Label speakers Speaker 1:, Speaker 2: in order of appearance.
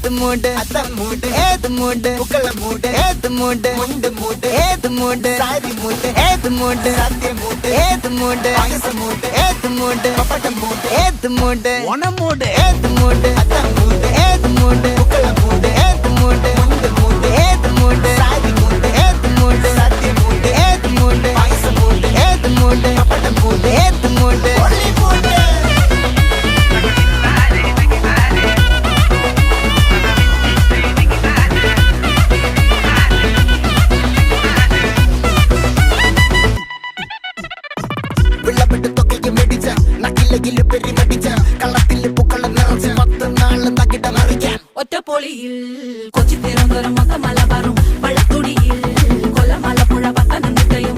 Speaker 1: ഏത് മൂട് അത്ത മൂട് ഏത് മൂട് പുക്കള മൂട് ഏത് മൂട് മുണ്ട് മൂട് ഏത് മൂട് സാരി മൂട് ഏത് മൂട് സത്യ മൂട് ഏത് മൂട് പായസ മൂട് ഏത് മൂട് പപ്പടം മൂട് ഏത് മൂട് ഓണം മൂട് ഏത് മൂട് അത്ത മൂട് ഏത് മൂട് പുക്കള മൂട് ഏത് മൂട് മുണ്ട് മൂട് ഏത് മൂട് സാരി മൂട് ഏത് മൂട് സത്യ മൂട് ഏത് മൂട് പായസ മൂട് ഏത് മൂട് പപ്പടം മൂട് ഏത് മൂട് ഒളി മൂട്
Speaker 2: ഒറ്റപ്പൊളിയിൽ കൊച്ചി തിരുവനന്തപുരം മൊത്തം മലബാറും വള്ളത്തുടിയിൽ കൊല്ലം ആലപ്പുഴ പത്തനംതിട്ടയും